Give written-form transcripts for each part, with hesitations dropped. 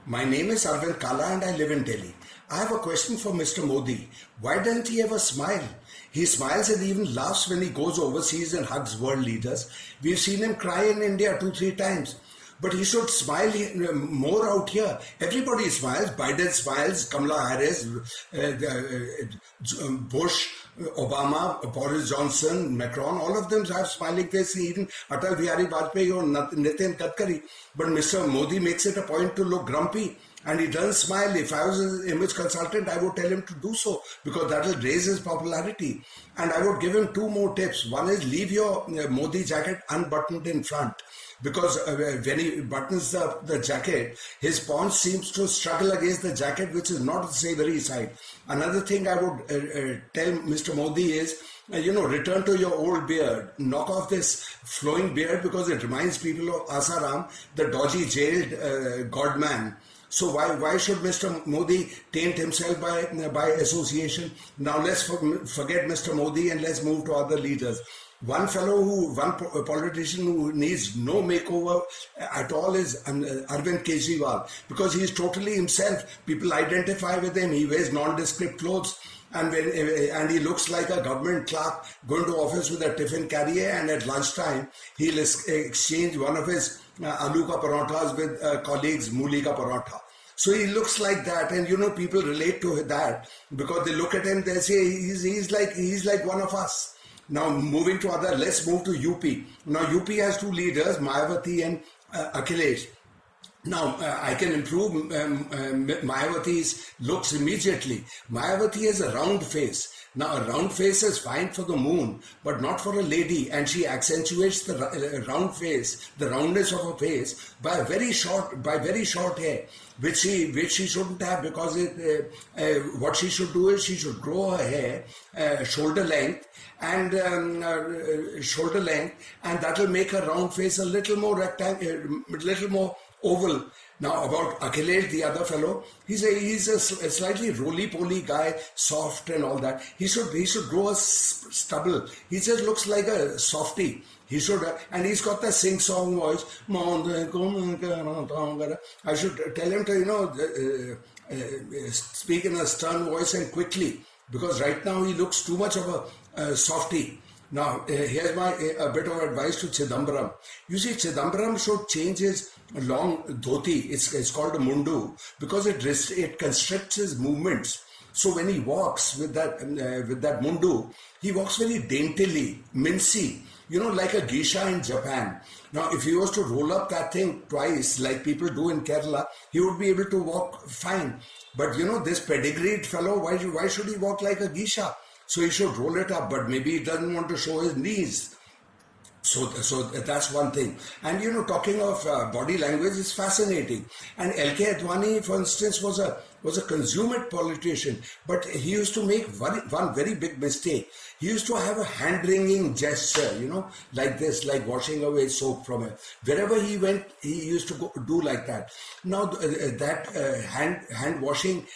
My name is Arvind Kala and I live in Delhi. I have a question for Mr. Modi. Why doesn't he ever smile? He smiles and even laughs when he goes overseas and hugs world leaders. We've seen him cry in India 2-3 times. But he should smile more out here. Everybody smiles. Biden smiles, Kamala Harris, Bush, Obama, Boris Johnson, Macron, all of them have smiling faces, even Atal Bihari Vajpayee or Nitin Gadkari. But Mr. Modi makes it a point to look grumpy. And he doesn't smile. If I was his image consultant, I would tell him to do so because that will raise his popularity. And I would give him 2 more tips. One is leave your Modi jacket unbuttoned in front. Because when he buttons the jacket, his paunch seems to struggle against the jacket, which is not the savory side. Another thing I would tell Mr. Modi is, return to your old beard. Knock off this flowing beard because it reminds people of Asaram, the dodgy jailed godman. So why should Mr. Modi taint himself by association? Now let's forget Mr. Modi and let's move to other leaders. One politician who needs no makeover at all is Arvind Kejriwal, because he is totally himself. People identify with him. He wears nondescript clothes and he looks like a government clerk going to office with a tiffin carrier, and at lunchtime he'll exchange one of his aloo ka parathas with colleagues mooli ka paratha. So he looks like that, and people relate to that because they look at him, they say he's like one of us. Now moving to let's move to UP. Now UP has 2 leaders, Mayawati and Akhilesh. Now I can improve Mayawati's looks immediately. Mayawati has a round face. Now a round face is fine for the moon, but not for a lady, and she accentuates the round face, the roundness of her face by very short hair, which she shouldn't have, because what she should do is she should grow her hair shoulder length, and that will make her round face a little more little more oval. Now about Akhilesh, the other fellow, he's a slightly roly-poly guy, soft and all that. He should grow a stubble. He just looks like a softie. He should, and he's got the sing-song voice. I should tell him to speak in a stern voice and quickly, because right now he looks too much of a softie. Now, here's a bit of advice to Chidambaram. You see, Chidambaram should change his long dhoti. It's called a mundu, because it constricts his movements. So when he walks with that mundu, he walks very daintily, mincy, like a geisha in Japan. Now, if he was to roll up that thing twice, like people do in Kerala, he would be able to walk fine. But this pedigreed fellow, why should he walk like a geisha? So he should roll it up, but maybe he doesn't want to show his knees. So that's one thing. And talking of body language is fascinating. And L.K. Advani, for instance, was a consummate politician, but he used to make one very big mistake. He used to have a hand-wringing gesture, like this, like washing away soap from it. Wherever he went, he used to do like that. Now, that hand-washing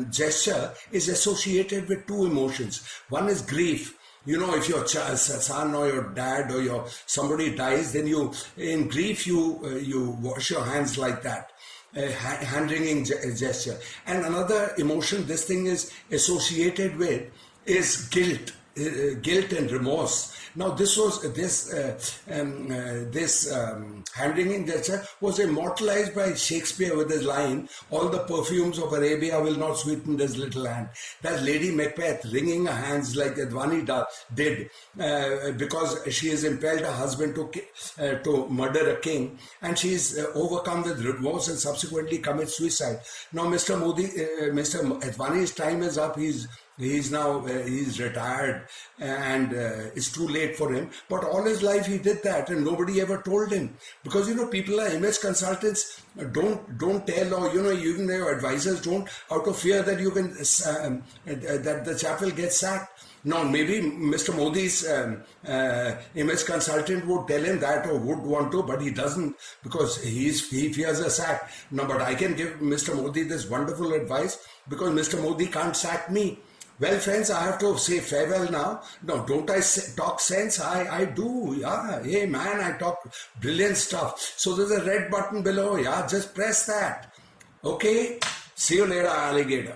gesture is associated with 2 emotions. One is grief. If your son or your dad or somebody dies, then in grief you wash your hands like that. Hand-wringing gesture. And another emotion this thing is associated with is guilt and remorse. Now this hand-wringing gesture was immortalized by Shakespeare with his line, "All the perfumes of Arabia will not sweeten this little hand." That Lady Macbeth wringing her hands like Advani did, because she has impelled her husband to murder a king, and she is overcome with remorse and subsequently commits suicide. Now Mr. Advani's time is up. He's retired, and it's too late for him. But all his life he did that, and nobody ever told him, because people are image consultants. Don't tell, or even your advisors don't, out of fear that that the chap will get sacked. Now, maybe Mr. Modi's image consultant would tell him that, or would want to, but he doesn't, because he fears a sack. Now, but I can give Mr. Modi this wonderful advice, because Mr. Modi can't sack me. Well, friends, I have to say farewell now. No, don't I talk sense? I do. Yeah. Hey, man, I talk brilliant stuff. So there's a red button below. Yeah, just press that. Okay, see you later, alligator.